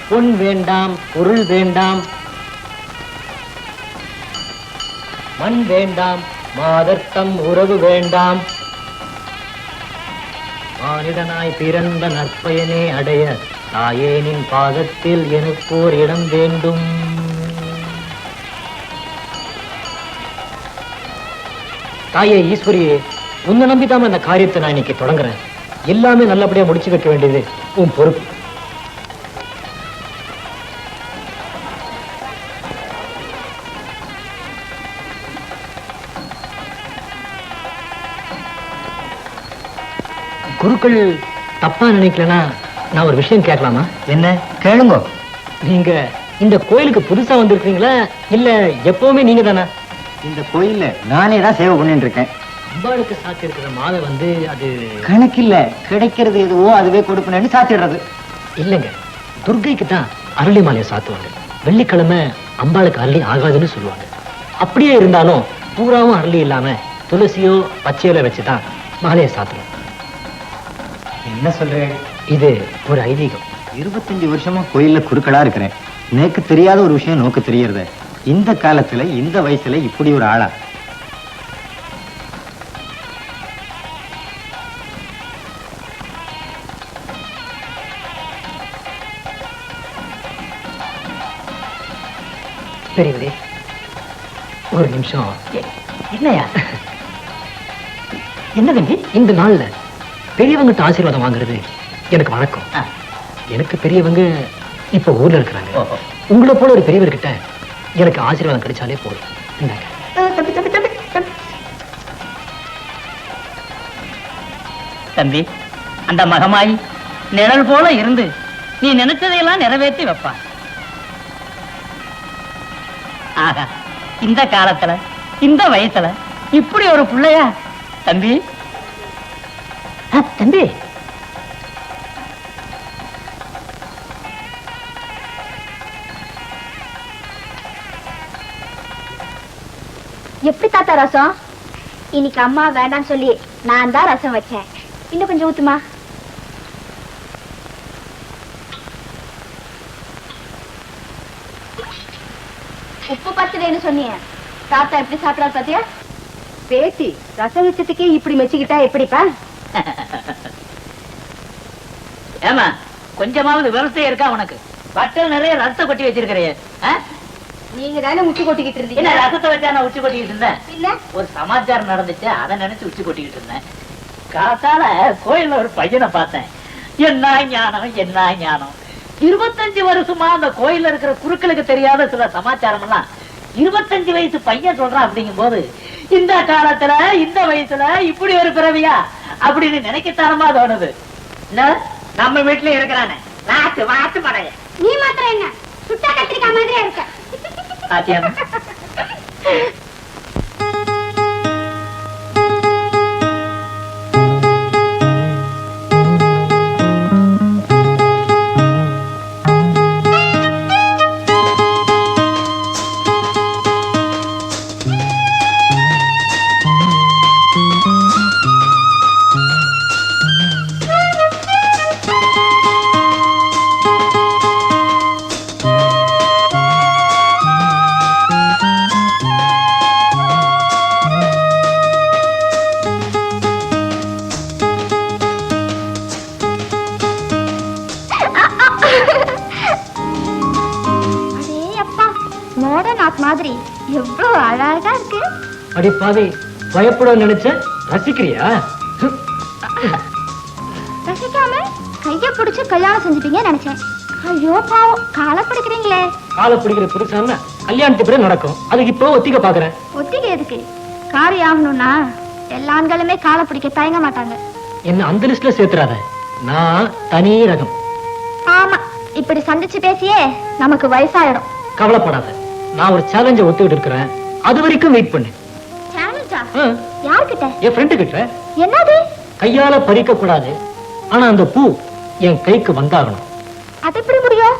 பொன் வேண்டாம், பொருள் வேண்டாம், மண் வேண்டாம், மாதர்த்தம் உறவு வேண்டாம், மானிடனாய் பிறந்த நற்பயனே அடைய தாயேனின் பாதத்தில் எனக்கோர் இடம் வேண்டும். தாயே ஈஸ்வரியே, உன்னை நம்பிதாம அந்த காரியத்தை நான் இன்னைக்கு தொடங்குறேன். எல்லாமே நல்லபடியா முடிச்சு வைக்க வேண்டியது உன் பொறுப்பு. குருக்கள் தப்பா நினைக்கலனா நான் ஒரு விஷயம் கேட்கலாமா? என்ன கேளுங்க. நீங்க இந்த கோயிலுக்கு புதுசா வந்திருக்கீங்களா இல்ல எப்பவுமே நீங்க தானா? இந்த கோயில்ல நானே தான் சேவை பண்ணிட்டு இருக்கேன். அம்பாளுக்கு சாத்தி இருக்கிற மாலை வந்து அது கணக்கில்ல, கிடைக்கிறது எதுவோ அதுவே கொடுப்பேன்னு சாத்திடுறது. இல்லைங்க, துர்கைக்கு தான் அரளி மாலையை சாத்துவாங்க. வெள்ளிக்கிழமை அம்பாளுக்கு அரளி ஆகாதுன்னு சொல்லுவாங்க. அப்படியே இருந்தாலும் பூராவும் அரளி இல்லாம துளசியோ பச்சையில வச்சுதான் மாலையை சாத்துவோம். என்ன சொல்றேன்? இது ஒரு ஐதீகம். 25 வருஷமா கோயில்ல குருக்களா இருக்கிறேன். எனக்கு தெரியாத ஒரு விஷயம் நோக்கு தெரியறது. இந்த காலத்துல இந்த வயசுல இப்படி ஒரு ஆளா? பெரியவரே, ஒரு நிமிஷம். என்னையா என்ன தம்பி? இந்த நாள்ல பெரியவங்கிட்ட ஆசீர்வாதம் வாங்குறது எனக்கு வழக்கம். எனக்கு பெரியவங்க இப்ப ஊர்ல இருக்கிறாங்க. உங்களை போல ஒரு பெரியவர்கிட்ட எனக்கு ஆசீர்வாதம் கிடைச்சாலே போதும். தம்பி, அந்த மகமாயி நிழல் போல இருந்து நீ நினைச்சதையெல்லாம் நிறைவேற்றி வைப்பா. ஆகா, இந்த காலத்துல இந்த வயசுல இப்படி ஒரு பிள்ளையா தம்பி? தம்பி, எப்படி தாத்தா ரசம்? இன்னைக்கு அம்மா வேண்டாம் சொல்லி நான் தான் ரசம் வச்சேன். இன்னும் கொஞ்சம் ஊத்துமா? உப்பு பத்துலேன்னு சொன்னீங்க, தாத்தா எப்படி சாப்பிடாரு பாத்தியா? பேத்தி ரசம் வச்சதுக்கே இப்படி மெச்சுக்கிட்டா எப்படிப்பா? ஏமா, கொஞ்சமாவது விவசாயம் இருக்கா உனக்கு? பட்டல் நிறைய ரசத்தை கொட்டி வச்சிருக்கிறையே. நீங்க தானே உச்சி கொட்டிக்கிட்டு இருந்தீங்க. என்ன ரசத்தை வச்சா நான் உச்சி கொட்டிக்கிட்டு இருந்தேன்? இல்ல, ஒரு சமாச்சாரம் நடந்துச்சு, அதை நினைச்சு உச்சி கொட்டிக்கிட்டு இருந்தேன். காத்தால கோயில்ல ஒரு பையனை பார்த்தேன். என்ன ஞானம், என்ன ஞானம்! 25 வருஷமா அந்த கோயில்ல இருக்கிற குருக்களுக்கு தெரியாத சில சமாச்சாரம் எல்லாம் 25 வயசு பையன் சொல்றான். அப்படிங்கும் போது இந்த காலத்துல இந்த வயசுல இப்படி ஒரு பிறவியா அப்படின்னு நினைக்கத்தானமா தோணுது. நம்ம வீட்டுல இருக்கிறானே வாத்து வாத்து படைய, நீ மாத்திரம் என்ன சுட்டா கத்திரிக்காய் மாதிரியா இருக்க. சாத்தியமா? மாதிரி எவ்வளவு அழகா இருக்கு. அடி பாவி, பயப்பட நினைச்ச ரசிக்கிறியா? ரசிக்காம கைய பிடிச்சு கல்யாணம் செஞ்சுட்டீங்க நினைச்சேன். ஐயோ பாவம், காலை பிடிக்கிறீங்களே. காலை பிடிக்கிற புருஷன் கல்யாணத்துக்கு பிறகு நடக்கும். அதுக்கு இப்போ ஒத்திக்க பாக்குறேன். ஒத்திக்க எதுக்கு? காரியம் ஆகணும்னா எல்லா ஆண்களுமே காலை பிடிக்க தயங்க மாட்டாங்க. என்ன அந்த லிஸ்ட்ல சேர்த்துறாத, நான் தனி ரகம். ஆமா, இப்படி சந்திச்சு பேசியே நமக்கு வயசாயிடும். கவலைப்படாத, நான் ஒரு சேலஞ்ச ஒத்துக்கிட்டு இருக்கிறேன். அது வரைக்கும் வெயிட் பண்ணு. சேலஞ்சா? யார்கிட்ட? என் ஃப்ரெண்டு கிட்ட. என்னது? கையால பறிக்க கூடாது, ஆனா அந்த பூ என் கைக்கு வந்தாகணும். அது எப்படி முடியும்?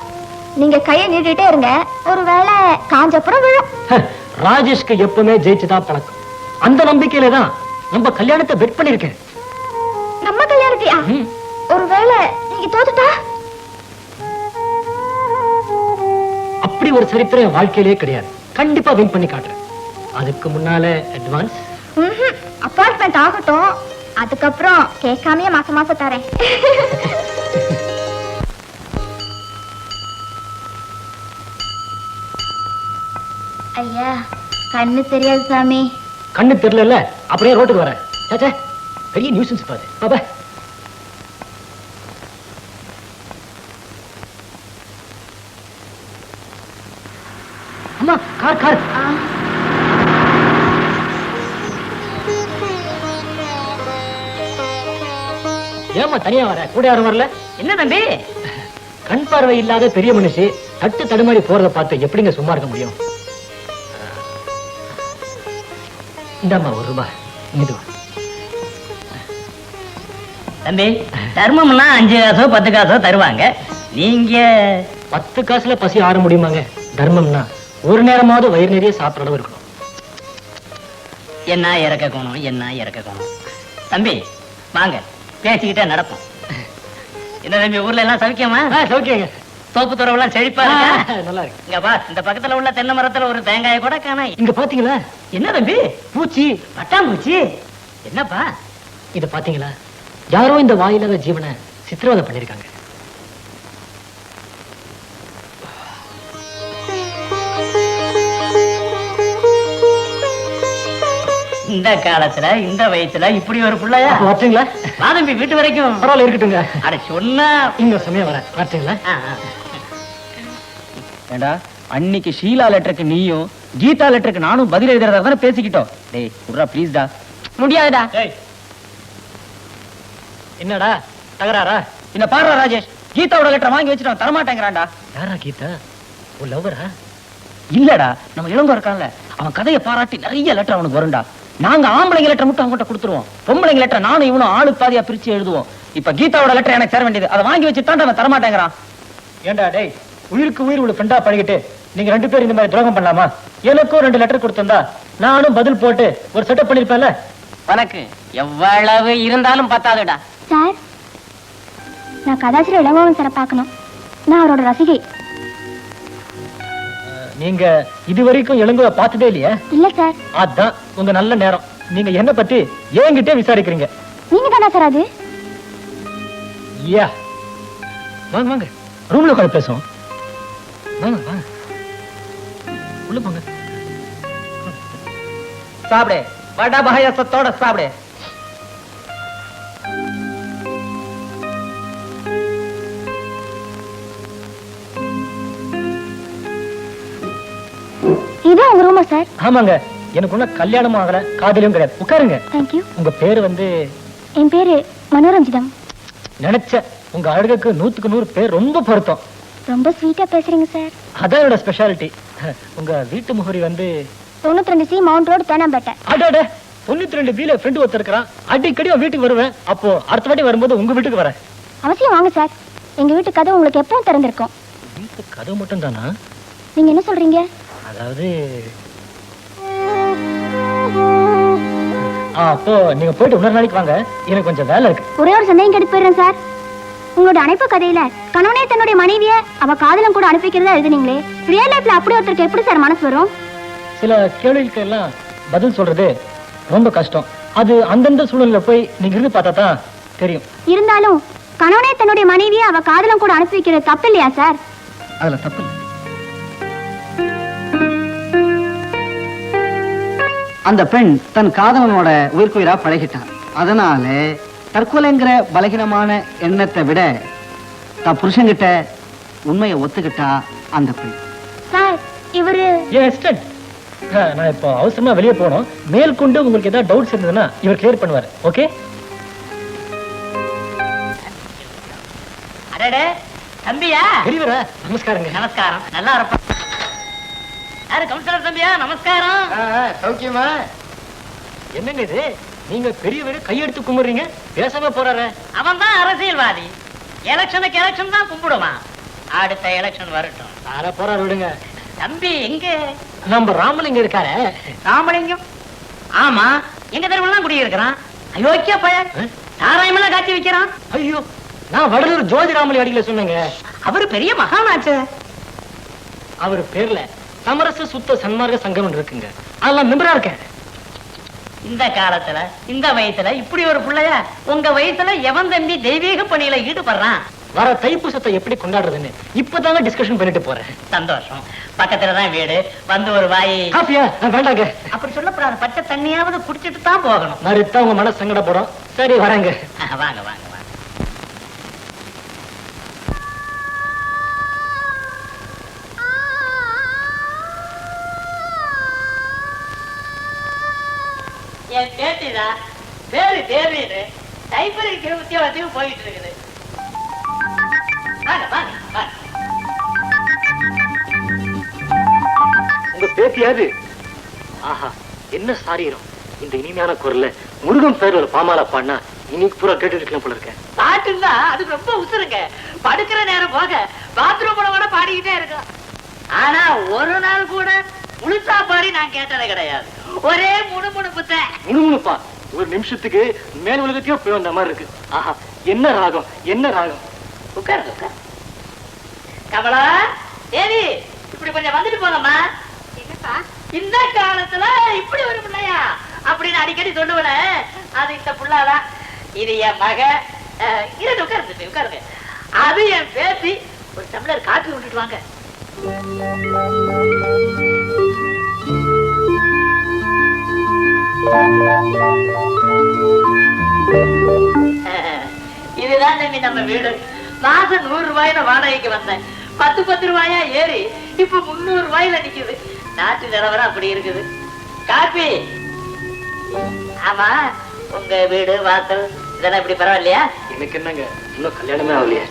நீங்க கையை நீட்டிட்டே இருங்க, ஒருவேளை காஞ்சப்புறம் விழும். ராஜேஷ்க்கு எப்பவுமே ஜெயிச்சுதான் பழக்கம். அந்த நம்பிக்கையில தான் நம்ம கல்யாணத்தை பெட் பண்ணிருக்கேன். நம்ம கல்யாணத்தையா? ஒருவேளை நீங்க தோத்துட்டா? இப்படி ஒரு சரித்திரம் என் வாழ்க்கையிலே கிடையாது. கண்டிப்பா வின் பண்ணி காட்டுறேன். அதுக்கு முன்னால அட்வான்ஸ் அப்பார்ட்மெண்ட் ஆகட்டும், அதுக்கப்புறம் கேட்காமயே மாசம் மாசம் தரேன். ஐயா, கண்ணு தெரியாது சாமி. கண்ணு தெரியல, அப்படியே ரோட்டுக்கு வர. சாச்சா, பெரிய நியூசன்ஸ் பாரு. பாபா அம்மா, கார் கார். ஏமா தனியா வர? கூட யாரும் வரல? என்ன தம்பி? கண் பார்வை இல்லாத பெரிய மனுஷி தட்டு தடுமாறி போறத பார்த்து எப்படிங்க சும்மா இருக்க முடியும்? இந்தாம்மா ₹1. இது தம்பி, தர்மம்னா 5 காசோ 10 காசோ தருவாங்க. நீங்க 10 காசுல பசி ஆற முடியுமாங்க? தர்மம்னா ஒரு நேரமாவது வயிறு நிறைய சாப்பிட அளவு இருக்கணும். என்ன இறக்கணும், என்ன இறக்கணும். தம்பி வாங்க, பேசிக்கிட்டே நடப்போம். என்ன தம்பி, ஊர்ல எல்லாம் சௌக்கியமா? சௌக்கியங்க. தோப்பு துறவெல்லாம் செழிப்பா இருக்கா? நல்லா இருக்கு. இங்க பா, இந்த பக்கத்துல உள்ள தென்னை மரத்துல ஒரு தேங்காயை கூட காணோம். இங்க பாத்தீங்களா? என்ன தம்பி? பூச்சி, பட்டாம்பூச்சி. என்னப்பா இத பாத்தீங்களா? யாரோ இந்த வாயிலாத ஜீவனை சித்திரவதை பண்ணிருக்காங்க. இந்த காலத்துல இந்த வயசுல இப்படி ஒரு பிள்ளையா? வரட்டுங்களா? வா தம்பி, வீட்டு வரைக்கும். பரவாயில்ல, இருக்கட்டுங்க. அட சொன்னா இந்த சமயம் வர. வரட்டுங்களா? ஏண்டா, அன்னைக்கு ஷீலா லெட்டருக்கு நீயும் கீதா லெட்டருக்கு நானும் பதில் எழுதுறதா தானே பேசிக்கிட்டோம். டேய் குர்ரா ப்ளீஸ்டா. முடியாதுடா. என்னடா தகராறா? என்ன பாருடா ராஜேஷ், கீதாவோட லெட்டர் வாங்கி வச்சுட்டான், தரமாட்டேங்கிறான்டா. யாரா கீதா? ஒரு லவ்வரா? இல்லடா, நம்ம இளங்கோ இருக்கான்ல, அவன் கதையை பாராட்டி நிறைய லெட்டர் அவனுக்கு வரும்டா. நாங்க ஆம்பளைங்க லெட்டர் மட்டும் அவங்ககிட்ட கொடுத்துருவோம், பொம்பளைங்க லெட்டர் நானும் இவனும் ஆளுக்கு பாதியா பிரிச்சு எழுதுவோம். இப்ப கீதாவோட லெட்டர் எனக்கு சேர வேண்டியது, அதை வாங்கி வச்சுட்டான், அவன் தரமாட்டேங்கிறான். ஏண்டா டேய், உயிருக்கு உயிர் உள்ள ஃப்ரெண்டா பழகிட்டு நீங்க 2 பேரும் இந்த மாதிரி துரோகம் பண்ணலாமா? எனக்கும் 2 லெட்டர் கொடுத்திருந்தா நானும் பதில் போட்டு ஒரு செட்டப் பண்ணிருப்பேன்ல. உனக்கு எவ்வளவு இருந்தாலும் பத்தாதுடா. சார், நான் கதாசிரியர் இளங்கோவன் சாரை பார்க்கணும். நான் அவரோட ரசிகை. நீங்க இதுவரைக்கும் இளங்கோவை பார்த்ததே இல்லையா? இல்ல சார். அதான் உங்க நல்ல நேரம். நீங்க என்ன பத்தி என்கிட்டே விசாரிக்கிறீங்க. நீங்க தானே சார் அது? யா, வாங்க வாங்க, ரூம்ல உட்காந்து பேசுவோம். வாங்க வாங்க, உள்ள போங்க. சாப்பிடு, வடா பாயாசத்தோட சாப்பிடு. இதான் உங்க ரூமா சார்? ஆமாங்க, எனக்கு ஒன்னும் கல்யாணமும் ஆகல, காதலியும் கிடையாது. உட்காருங்க. தேங்க்யூ. உங்க பேரு வந்து? என் பேரு மனோரஞ்சிதம். நினைச்ச உங்க அழகுக்கு 100க்கு 100 பேர் ரொம்ப பொருத்தம். ரொம்ப ஸ்வீட்டா பேசுறீங்க சார். அதான் என்னோட ஸ்பெஷாலிட்டி. உங்க வீட்டு முகவரி வந்து? 92C mount road, Teynampet. அடாட, 92B ஃப்ரெண்ட் ஒருத்தர் இருக்கிறான். அடிக்கடி அவன் வீட்டுக்கு வருவேன். அப்போ அடுத்த வாட்டி வரும்போது உங்க வீட்டுக்கு வரேன். அவசியம் வாங்க சார். எங்க வீட்டு கதவு உங்களுக்கு எப்பவும் திறந்திருக்கும். வீட்டு கதவு மட்டும் தானா? நீங்க என்ன சொல்றீங்க? அதாவது அப்போ நீங்க போயிட்டு இன்னொரு நாளைக்கு வாங்க, எனக்கு கொஞ்சம் வேலை இருக்கு. ஒரே ஒரு சந்தேகம் கேட்டு போயிடுறேன் சார். உங்களோட அனுப்பு கதையில கணவனே தன்னுடைய மனைவிய அவ காதலும் கூட அனுப்பிக்கிறதா எழுதுனீங்களே, ரியல் லைஃப்ல அப்படி ஒருத்தருக்கு எப்படி சார் மனசு வரும்? சில கேள்விகளுக்கு எல்லாம் பதில் சொல்றது ரொம்ப கஷ்டம். அது அந்தந்த சூழல்ல போய் நீங்க இருந்து பார்த்தா தான் தெரியும். இருந்தாலும் கணவனே தன்னுடைய மனைவிய அவ காதலும் கூட அனுப்பி வைக்கிறது தப்பு இல்லையா சார்? அதுல தப்பு இல்லை. அந்த பெண் தன் காதலனோட உயிர்க்குயிரா பழகிட்டான். அதனால தற்கொலைங்கிற பலகீனமான எண்ணத்தை விட தான் புருஷன்கிட்ட உண்மையை ஒத்துக்கிட்டா அந்த பெண். சார், இவரு நான் இப்போ அவசரமா வெளியே போனோம். மேற்கொண்டு உங்களுக்கு ஏதாவது டவுட்ஸ் இருந்ததுன்னா இவர் கிளியர் பண்ணுவார். ஓகே? அடடே தம்பியா? பெரியவரா, நமஸ்காரங்க. நமஸ்காரம். நல்லா இருப்பா. யாரு கவுன்சிலர் தம்பியா? நமஸ்காரம். சௌக்கியமா? என்னங்க இது, நீங்க பெரியவரு கையெடுத்து கும்பிடுறீங்க, பேசாம போறாரு. அவன் தான் அரசியல்வாதி. எலெக்ஷனுக்கு எலெக்ஷன் தான் கும்பிடுவான். அடுத்த எலெக்ஷன் வரட்டும். அட போறாரு, விடுங்க. தம்பி எங்க? நம்ம ராமலிங்க இருக்காரு. ராமலிங்கம்? ஆமா, எங்க தெருவுலாம் குடியிருக்கிறான். அயோக்கிய பையன். சாராயமெல்லாம் காட்சி வைக்கிறான். ஐயோ, நான் வடலூர் ஜோதி ராமலி அடிக்கல சொன்னேங்க. அவரு பெரிய மகானாச்சு. அவர் பேர்ல சமரச சுத்த சன்மார்க்க சங்கம் இருக்குங்க. அதெல்லாம் மெம்பரா இருக்கேன். இந்த காலத்துல இந்த வயசுல இப்படி ஒரு பிள்ளையா? உங்க வயசுல எவன் தம்பி தெய்வீக பணியில ஈடுபடுறான்? வர தைப்பூசத்தை எப்படி கொண்டாடுறதுன்னு இப்பதாங்க டிஸ்கஷன் பண்ணிட்டு போறேன். சந்தோஷம். பக்கத்துலதான் வீடு. வந்து ஒரு வாய் காப்பியா? வேண்டாங்க. அப்படி சொல்லப்படாது. பச்சை தண்ணியாவது குடிச்சிட்டு தான் போகணும். மறுத்தா உங்க மனசு சங்கடப்படும். சரி வரேங்க. வாங்க வாங்க வாங்க. என் பேத்திதான் பேரு தேவின்னு டைப்பரிங் உத்தியோகத்தையும் போயிட்டு இருக்குது. வாங்க வாங்க வாங்க. உங்க பேத்தியாது? ஆஹா, என்ன சாரீரம்! இந்த இனிமையான குரல்ல முருகன் பேர் ஒரு பாமாலா பாடினா இன்னைக்கு பூரா கேட்டு இருக்கலாம் போல இருக்கேன். பாட்டுன்னா அது ரொம்ப உசுருங்க. படுக்கிற நேரம் போக பாத்ரூம் கூட பாடிக்கிட்டே இருக்கும். ஆனா ஒரு நாள் கூட முழுசா பாடி நான் கேட்டதே கிடையாது. ஒரே முணுமுணுப்புத்த. முணுமுணுப்பா? ஒரு நிமிஷத்துக்கு மேல் உலகத்தையோ போய் வந்த மாதிரி இருக்கு. ஆஹா, என்ன ராகம், என்ன ராகம்! உட்காருங்க உட்காரு. கமலா தேவி, இப்படி கொஞ்சம் வந்துட்டு போங்கம்மா. இந்த காலத்துல இப்படி ஒரு பிள்ளையா அப்படின்னு அடிக்கடி சொல்லுவன. அது இந்த புள்ளாதான். இது என் மக. இருந்து உட்காருங்க உட்காருங்க. அது என் பேத்தி. ஒரு டம்ளர் காப்பி விட்டுட்டு வாங்க. இதுதான் தம்பி நம்ம வீடு. மாசம் 100 ரூபாயில வாடகைக்கு வந்தேன். 10 ரூபாயா ஏறி இப்ப 300 ரூபாயில நிக்குது. நாட்டு நிலவரம் அப்படி இருக்குது. காப்பி. ஆமா, உங்க வீடு வாசல் இதெல்லாம் இப்படி பரவாயில்லையா? எனக்கு என்னங்க, இன்னும் கல்யாணமே ஆகலையே.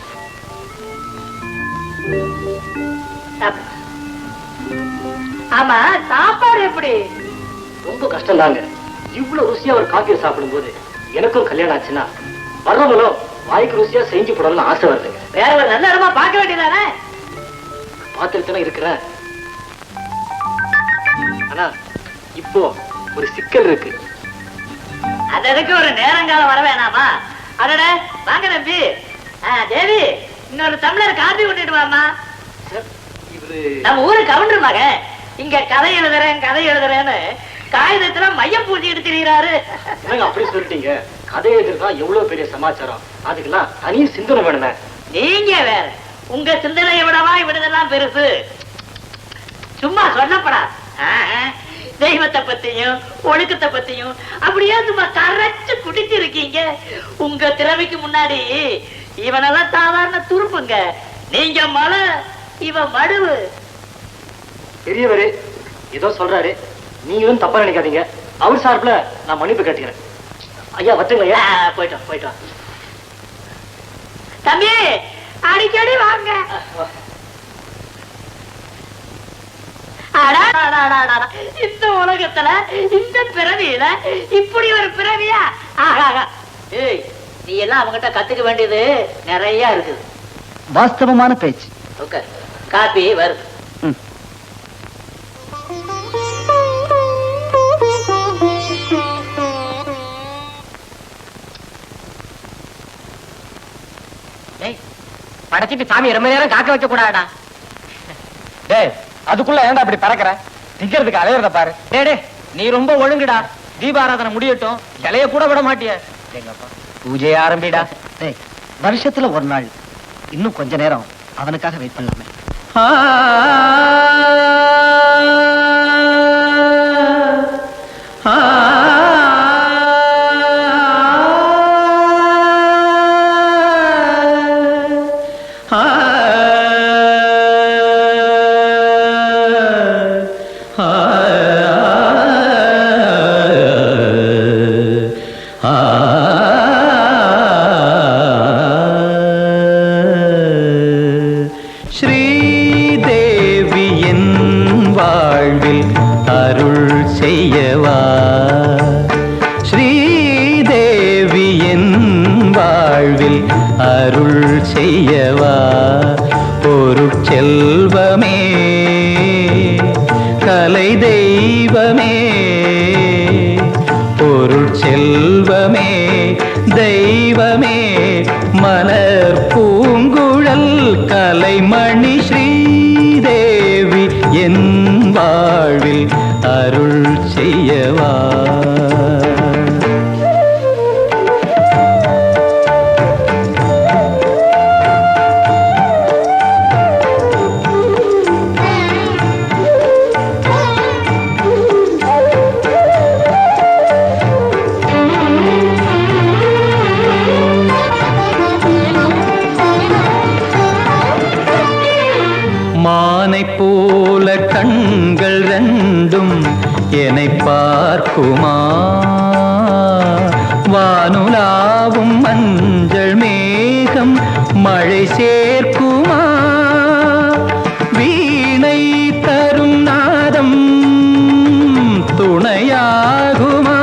ஆமா, சாப்பாடு எப்படி? ரொம்ப கஷ்டம் தாங்க. இவ்வளவு ருசியா ஒரு காஃபியை சாப்பிடும் போது எனக்கும் கல்யாணம் ஆச்சுன்னா வர்றவங்களும் வாய்க்கு ருசியா செஞ்சு போடணும்னு ஆசை வருதுங்க. வேற ஒரு நல்ல இடமா பார்க்க வேண்டியதானே? பார்த்துட்டு இருக்கிறேன். ஆனா இப்போ ஒரு சிக்கல் இருக்கு. அதற்கு ஒரு நேரங்காலம் வர வேணாமா? அடட வாங்க தம்பி. தேவி, இன்னொரு டம்ளர் காபி கொண்டுட்டு வாமா. நம்ம ஊரு கவுண்டர் மகன் இங்க கதை எழுதுறேன்னு காகிதத்துல மையம் பூச்சி எடுத்துறாரு. அப்படி சொல்லிட்டீங்க. கதை எழுதுறதா எவ்வளவு பெரிய சமாச்சாரம். அதுக்கெல்லாம் தனி சிந்தனை வேணுமே. நீங்க வேற. உங்க சிந்தனையை விடவா இவிடதெல்லாம் பெருசு? சும்மா சொல்லப்படா. தெய்வத்தை பத்தியும் ஒழுக்கத்தை பத்தியும் அப்படியே சும்மா கரைச்சு குடிச்சு இருக்கீங்க. உங்க திறமைக்கு முன்னாடி இவனெல்லாம் சாதாரண துருப்புங்க. நீங்க மலை, இவன் மடுவு. பெரியவரே ஏதோ சொல்றாரு, நீங்களும் தப்பா நினைக்காதீங்க. அவர் சார்பில் நான் மன்னிப்பு கேட்டுக்கிறேன். ஐயா வச்சுங்களா? போயிட்டோம். தம்பி அடிக்கடி வாங்க. இந்த உலகத்துல இந்த பிறவியில இப்படி ஒரு பிறவியா? ஏய், நீ எல்லாம் அவங்கிட்ட கத்துக்க வேண்டியது நிறைய இருக்குது. வாஸ்தவமான பேச்சு. காப்பி வருது. படைச்சிட்டு சாமி ரொம்ப நேரம் காக்க வைக்க கூடாடா. டேய், அதுக்குள்ள ஏன்டா அப்படி பறக்கிற? திக்கிறதுக்கு அலையறத பாரு. டே, நீ ரொம்ப ஒழுங்குடா. தீபாராதனை முடியட்டும், இலைய கூட விட மாட்டிய. எங்கப்பா பூஜையை ஆரம்பிடா. டேய், வருஷத்துல ஒரு நாள் இன்னும் கொஞ்ச நேரம் அவனுக்காக வெயிட் பண்ணலாமே. செல்வமே கலை தெய்வமே பொருள் செல்வமே தெய்வமே மலர் பூங்குழல் கலைமணி ஸ்ரீதேவி மானைப் போல கண்கள் ரெண்டும் என்னை பார்க்குமா வானுலாவும் மஞ்சள் மேகம் மழை சேர்க்குமா வீணை தரும் நாதம் துணையாகுமா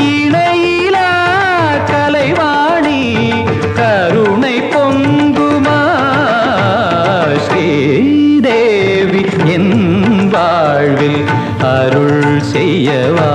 இணையிலா கலைவாணி கருணை பொங்குமா ஸ்ரீதேவி என் வாழ்வில் அருள் செய்யவா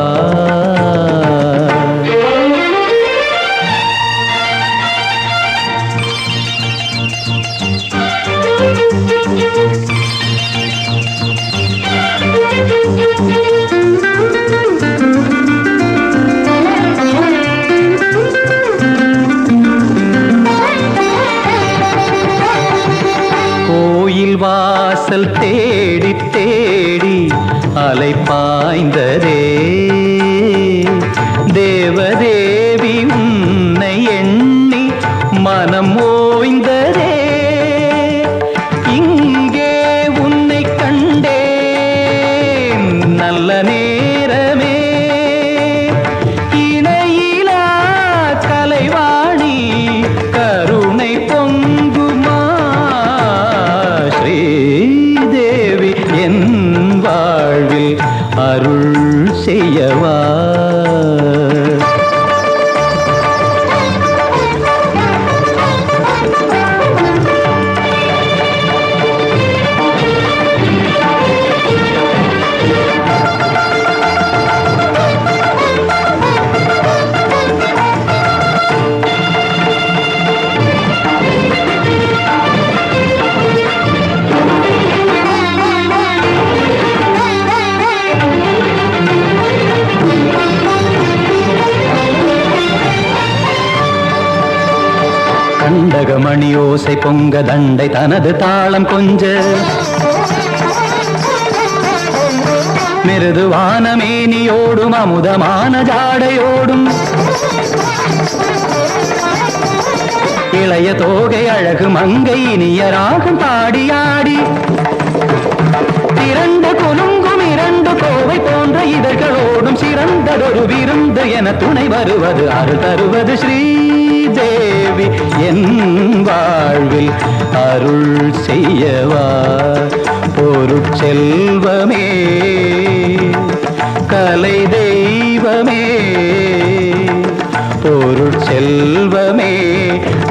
கோயில் வாசல் தேடி தேடி அலை பாய்ந்ததே தேவதேவி உன்னை எண்ணி மனம் ஓய்ந்ததே இங்கே உன்னை கண்டேன் நல்ல நேரமே இணையிலா கலைவாணி கருணை பொங்குமா ஸ்ரீதேவி என் வாழ்வில் அருள் செய்யவா கண்டகமணி ஓசை பொங்க தண்டை தனது தாளம் கொஞ்ச மிருதுவான மேனியோடும் அமுதமான ஜாடையோடும் இளைய தோகை அழகு மங்கை இனிய ராகம் பாடியாடி இரண்டு குலுங்கும் இரண்டு கோவை போன்ற இதழ்களோடும் சிறந்ததொரு விருந்து என துணை வருவது அருள் தருவது ஸ்ரீதேவி என் வாழ்வில் அருள் செய்யவா பொருட்செல்வமே கலை தெய்வமே பொருட்செல்வமே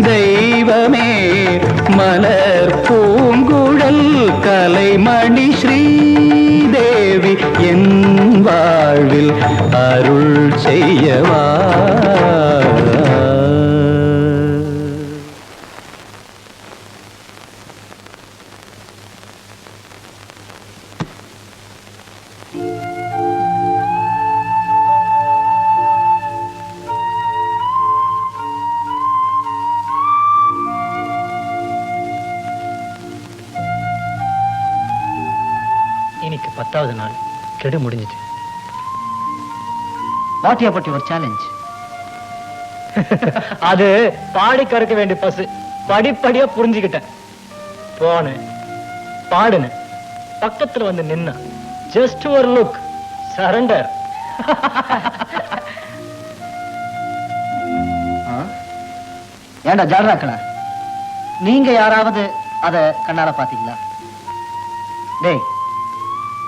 தெய்வமே மலர் பூங்குழல் கலைமணி ஸ்ரீதேவி என் வாழ்வில் அருள் செய்யவா இன்னைக்கு 10வது நாள் கெடு முடிஞ்சிச்சு. What about your challenge? அது பாடி கறக்க வேண்டிய பசு படிப்படியா புரிஞ்சுக்கிட்டேன். போனேன், பாடுனேன், பக்கத்துல வந்து நின்ன, ஜஸ்ட் ஒரு லுக், சரண்டர். ஏண்டா ஜாலராக்கல, நீங்க யாராவது அத கண்ணால பாத்தீங்களா? டேய்,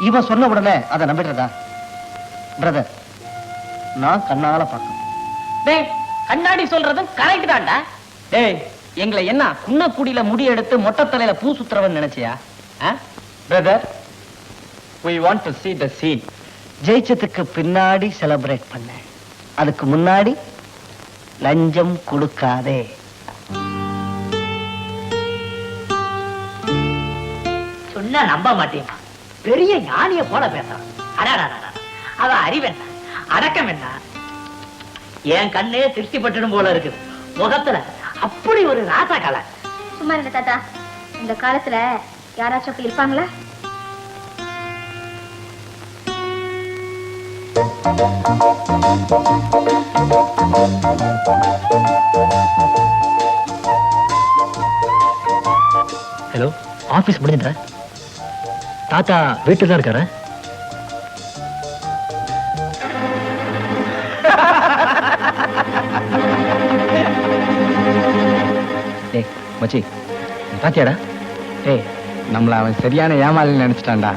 இவ சொன்ன உடனே அதை நம்பிடுறதா? பிரதர், நான் கண்ணால பார்க்கணும். டேய், கண்ணாடி சொல்றதும் கரெக்ட் தான்டா. டேய், எங்களை என்ன குன்னக்குடியில முடி எடுத்து மொட்டை தலையில பூ சுத்துறவன் நினைச்சியா? Brother, we want to see the scene. ஜெயிச்சதுக்கு பின்னாடி செலிப்ரேட் பண்ண, அதுக்கு முன்னாடி லஞ்சம் கொடுக்காதே. சொன்னா நம்ப மாட்டேன், பெரிய ஞானிய போல பேசுறான். அடாடா, அவ அறிவென்ன அடக்கம் என்ன? என் கண்ணே திருஷ்டி பட்டுடும் போல இருக்குது. முகத்துல அப்படி ஒரு ராசா கலை. சும்மா இருங்க தாத்தா, இந்த காலத்துல யாராச்சும் அப்படி இருப்பாங்களா? ஹலோ, ஆபீஸ் முடிஞ்சுதா? தாத்தா வீட்டுல தான் இருக்காரு. டேய் மச்சி, பாத்தியாடா? டேய், நம்மள அவன் சரியான ஏமாளி நினைச்சிட்டான்டா.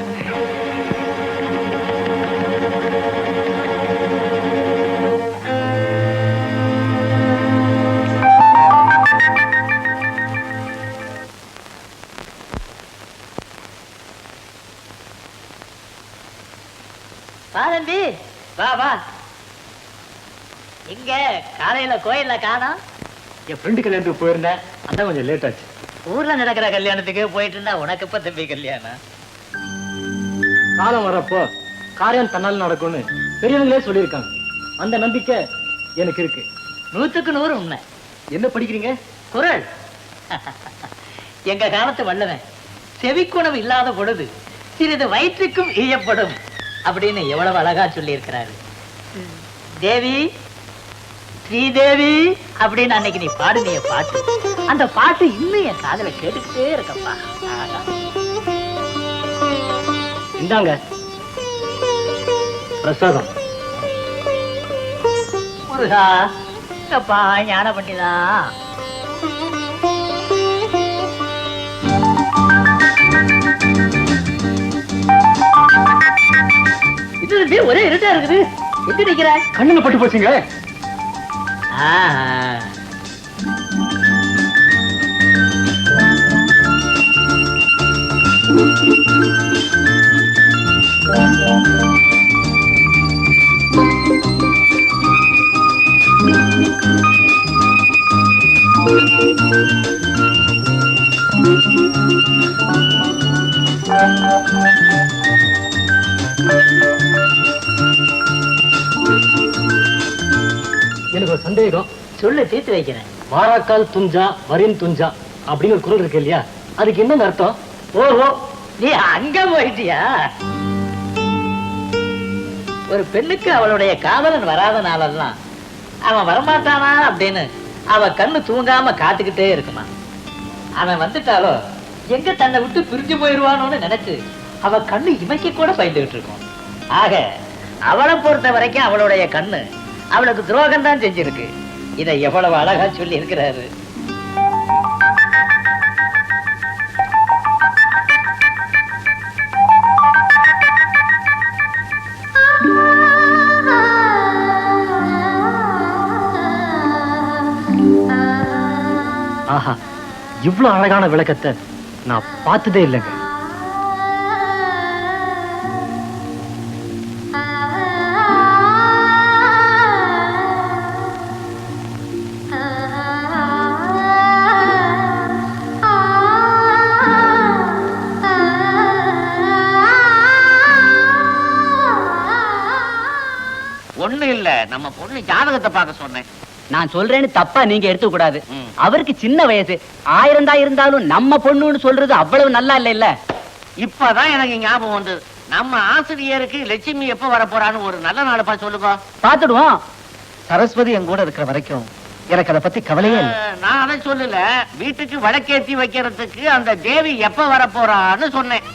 தம்பி வா வா. இங்க காலையில கோயில்ல காணோம். என் ஃப்ரெண்டு கல்யாணத்துக்கு போயிருந்தேன், அதான் கொஞ்சம் லேட் ஆச்சு. ஊர்ல நடக்கிற கல்யாணத்துக்கு போயிட்டு இருந்தா உனக்கு இப்ப தம்பி கல்யாணம்? காலம் வரப்போ காரியம் தன்னால் நடக்கும்னு பெரியவங்களே சொல்லியிருக்காங்க. அந்த நம்பிக்கை எனக்கு இருக்கு. 100க்கு 100 உண்மை. என்ன படிக்கிறீங்க? குறள். எங்க காலத்து வல்லவன் செவிக்குணம் இல்லாத பொழுது சிறிது வயிற்றுக்கும் ஈயப்படும் அப்படின்னு எவ்வளவு அழகா சொல்லி இருக்கிறாரு. தேவி ஸ்ரீதேவி அப்படின்னு அன்னைக்கு நீ பாடுனிய பாட்டு, அந்த பாட்டு இன்னும் என் காதுல கேட்டுக்கிட்டே இருக்கப்பா. இந்தாங்க பிரசாதம். முருகா, அப்பா ஞான பண்ணிதா. இது ஒரே இருட்டா இருக்குது. எங்க நிக்கிற? கண்ணுல பட்டு போச்சுங்க. எனக்கு ஒரு சந்தேகம். சொல்லு, தீர்த்து வைக்கிறேன். வாராக்கால் துஞ்சா வரின் துஞ்சா அப்படின்னு ஒரு குரல் இருக்கு இல்லையா, அதுக்கு என்ன அர்த்தம்? ஓஹோ, நீ அங்க போயிட்டியா? ஒரு பெண்ணுக்கு அவளுடைய காதலன் வராத நாளெல்லாம் அவன் வரமாட்டானா அப்படின்னு அவ கண்ணு தூங்காம காத்துக்கிட்டே இருக்குமா. அவன் வந்துட்டாலோ எங்க தன்னை விட்டு பிரிஞ்சு போயிடுவானோன்னு நினைச்சு அவ கண்ணு இமைக்க கூட பயந்துகிட்டு இருக்கும். ஆக அவளை பொறுத்த வரைக்கும் அவளுடைய கண்ணு அவளுக்கு துரோகம் தான் செஞ்சிருக்கு. இதை எவ்வளவு அழகா சொல்லி இருக்கிறாரு. ஆஹா, இவ்வளவு அழகான விளக்கத்தை நான் பார்த்ததே இல்லைங்க. ஒண்ணு இல்ல, நம்ம பொண்ணு ஜாதகத்தை பார்க்க சொன்னேன். நான் சொல்றேன்னு தப்பா நீங்க எடுத்துக்க கூடாது. அவருக்கு சின்ன வயசு, 1000 தான் இருந்தாலும் நம்ம பொண்ணுன்னு சொல்றது அவ்வளவு நல்லா இல்ல. இப்பதான் எனக்கு ஞாபகம் வந்து, நம்ம ஆசிரியருக்கு லட்சுமி எப்ப வர போறான்னு ஒரு நல்ல நாளப்பா சொல்லுங்க. பாத்துடுவோம். சரஸ்வதி என் கூட இருக்கிற வரைக்கும் எனக்கு அதை பத்தி கவலையே இல்லை. நான் அதை சொல்லல, வீட்டுக்கு வழக்கேற்றி வைக்கிறதுக்கு அந்த தேவி எப்ப வர போறான்னு சொன்னேன்.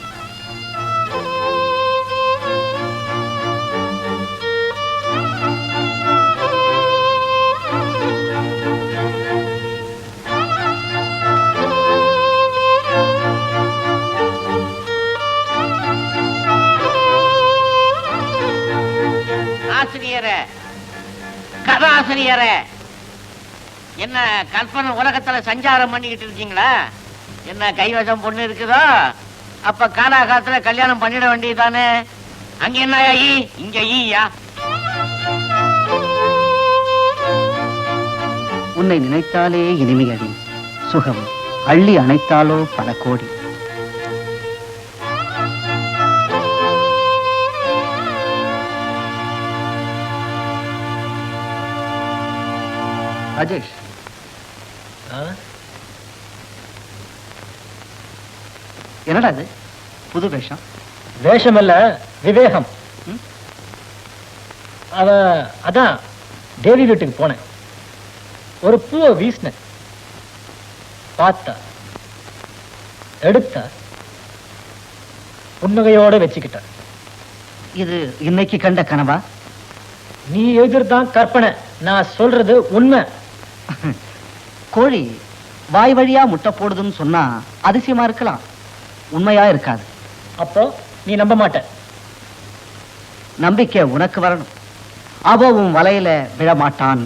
ஆசிரியரே, கதாசிரியரே, என்ன கற்பனை உலகத்துல சஞ்சாரம் பண்ணிக்கிட்டு இருக்கீங்களா? என்ன கைவசம் பொண்ணு இருக்குதோ? அப்ப காலாகாலத்துல கல்யாணம் பண்ணிட வேண்டியதானே. அங்க என்ன ஈ, இங்க ஈயா? உன்னை நினைத்தாலே இனிமையடி சுகம், அள்ளி அணைத்தாலோ பல கோடி. ராஜேஷ், என்னடா இது புது வேஷம்? வேஷம் இல்ல, விவேகம். அதான் தேவி வீட்டுக்கு போனேன். ஒரு பூவை வீசினேன், பார்த்தா, எடுத்தா, புன்னகையோட வச்சுக்கிட்ட. இது இன்னைக்கு கண்ட கனவா? நீ எதிர்தான் கற்பனை, நான் சொல்றது உண்மை. கோழி வாய் வழியா முட்டை போடுதுன்னு சொன்னா அதிசயமா இருக்கலாம், உண்மையா இருக்காது. அப்போ நீ நம்ப மாட்ட. நம்பிக்கை உனக்கு வரணும். அவ உன் வலையில விழமாட்டான்.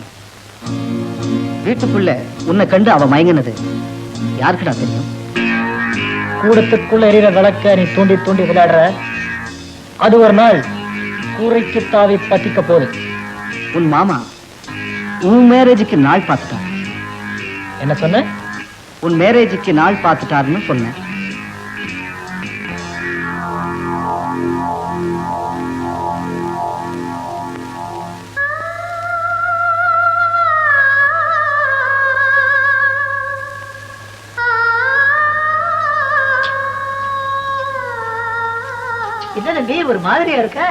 வீட்டுக்குள்ள உன்னை கண்டு அவ மயங்கினது யாருக்குடா தெரியும்? கூடத்துக்குள்ள எறிகிற விளக்க நீ தூண்டி தூண்டி விளையாடுற, அது ஒரு நாள் கூரைக்கு தாவி பத்திக்க போகுது. உன் மாமா உன் மேரேஜுக்கு நாள் பார்த்துட்டான். என்ன சொன்ன? உன் மேரேஜுக்கு நாள் பார்த்துட்டாருன்னு சொன்னேன். என்ன தம்பி ஒரு மாதிரியா இருக்க?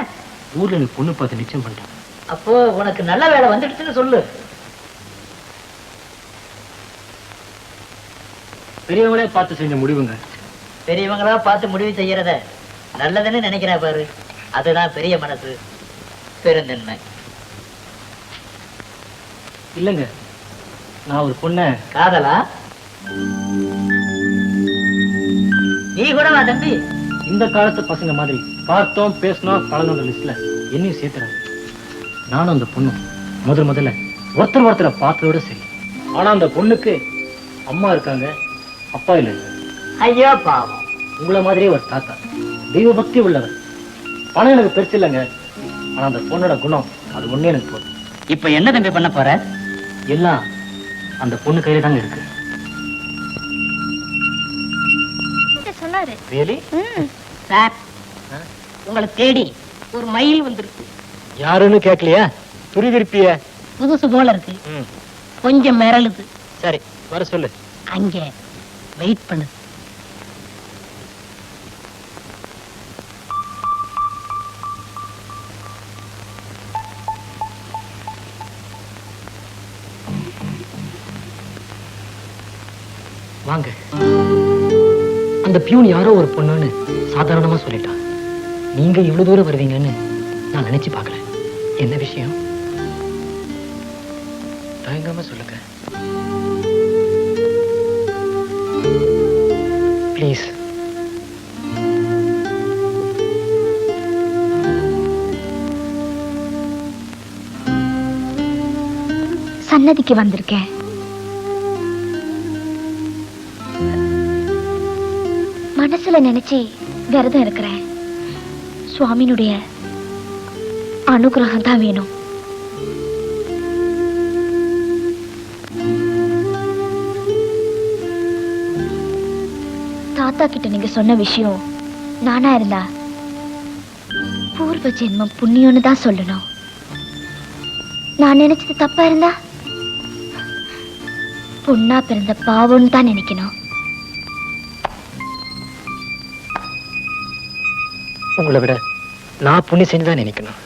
ஊர்ல நீ பொண்ணு பார்த்து நிச்சயம் பண்ணிட்டான். அப்போ உனக்கு நல்ல வேலை வந்துடுச்சுன்னு சொல்லு. பெரியவங்களே பார்த்து செஞ்ச முடிவுங்க. பெரியவங்களா பார்த்து முடிவு செய்யறத நல்லதுன்னு நினைக்கிறேன் பாரு, அதுதான் பெரிய மனசு, பெருந்தன்மை. இல்லங்க, நான் ஒரு பொண்ண காதலா? நீ கூட வா தம்பி. இந்த காலத்து பசங்க மாதிரி பார்த்தோம் பேசணும் பழகுற லிஸ்ட்ல என்னையும் சேர்த்துறாங்க. நானும் அந்த பொண்ணும் முதல்ல ஒருத்தரை பார்த்ததோட சரி. ஆனா அந்த பொண்ணுக்கு அம்மா இருக்காங்க, அப்பா இல்லை. ஐயோ பாவம். உங்களை மாதிரியே ஒரு தாத்தா, தெய்வ பக்தி உள்ளவர். பணம் எனக்கு பெருசு இல்லைங்க, ஆனா அந்த பொண்ணோட குணம் அது ஒண்ணே எனக்கு போதும். இப்ப என்ன தம்பி பண்ண போற? எல்லாம் அந்த பொண்ணு கையில தாங்க இருக்கு. சொன்னாரு. ரியலி? சார், உங்களை தேடி ஒரு மயில் வந்திருக்கு. யாருன்னு கேட்கலையா? துரிதிருப்பிய புதுசு போல இருக்கு, கொஞ்சம் மிரளுது. சரி, வர சொல்லு. அங்க வெயிட் பண்ணு. வாங்க. அந்த பியூன் யாரோ ஒரு பொண்ணுன்னு சாதாரணமா சொல்லிட்டா. நீங்க இவ்வளவு தூரம் வருவீங்கன்னு நான் நினைச்சு பார்க்கல. என்ன விஷயம்? தயங்காம சொல்லுங்க ப்ளீஸ். சன்னதிக்கு வந்திருக்கேன். மனசுல நினைச்சு விரதம் இருக்கிறேன். சுவாமினுடைய அனுகிரகம் தான் வேணும். தாத்தா கிட்ட நீங்க சொன்ன விஷயம் நானா இருந்தா பூர்வ ஜென்மம் புண்ணியம்னு தான் சொல்லணும். நான் நினைச்சது தப்பா இருந்தா பொண்ணா பிறந்த பாவம்னு தான் நினைக்கணும். உங்களை விட நான் புண்ணியம் செஞ்சுதான் நினைக்கணும்.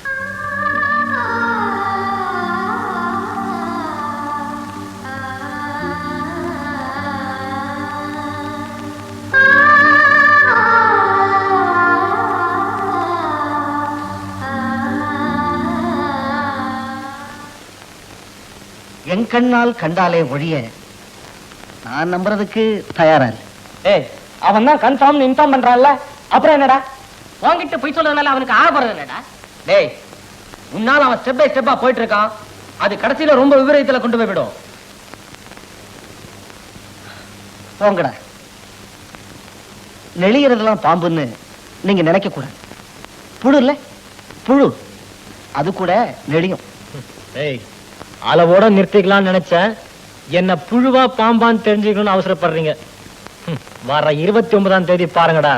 என் கண்ணால் கண்டாலே ஒழிய நான் நம்புறதுக்கு தயாரா இல்லை. ஏய், அவன் தான் கன்ஃபார்ம் இன்ஃபார்ம் பண்றான்ல, அப்புறம் என்னடா? வாங்கிட்டு போய் சொல்றதுனால அவனுக்கு ஆபரம் இல்லடா. டேய், உன்னால அவன் ஸ்டெப் பை ஸ்டெப்பா போயிட்டு இருக்கான். அது கடைசியில ரொம்ப விபரீதத்துல கொண்டு போய் விடும். போங்கடா. நெளியறதெல்லாம் பாம்புன்னு நீங்க நினைக்க கூடாது. புழு இல்ல, புழு அது கூட நெளியும். ஏய், அளவோட நிறுத்திக்கலாம்னு நினைச்சேன். என்ன புழுவா பாம்பான்னு தெரிஞ்சுக்கணும்னு அவசரப்படுறீங்க. வர 29ஆம் தேதி பாருங்கடா.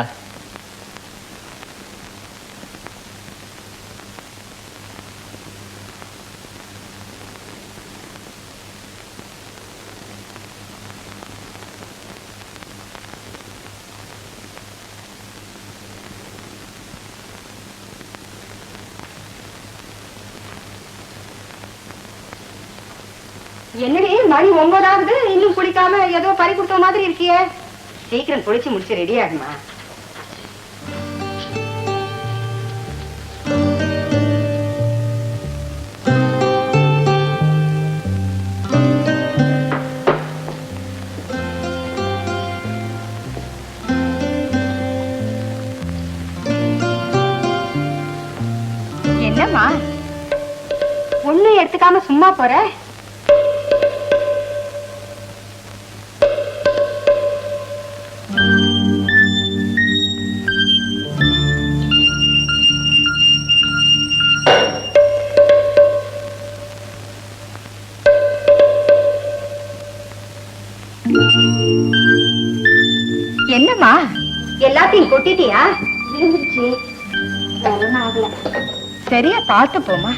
என்னடி மணி 9 இன்னும் குளிக்காம ஏதோ பறி கொடுத்த மாதிரி இருக்கியே. சீக்கிரம் குளிச்சு முடிச்சு ரெடி ஆகுமா. என்னம்மா ஒண்ணும் எடுத்துக்காம சும்மா போற? என்னம்மா எல்லாத்தையும் கொட்டிட்டியா? விழுந்துருச்சு. வேற ஒண்ணும் ஆகல. சரியா பார்த்து போமா.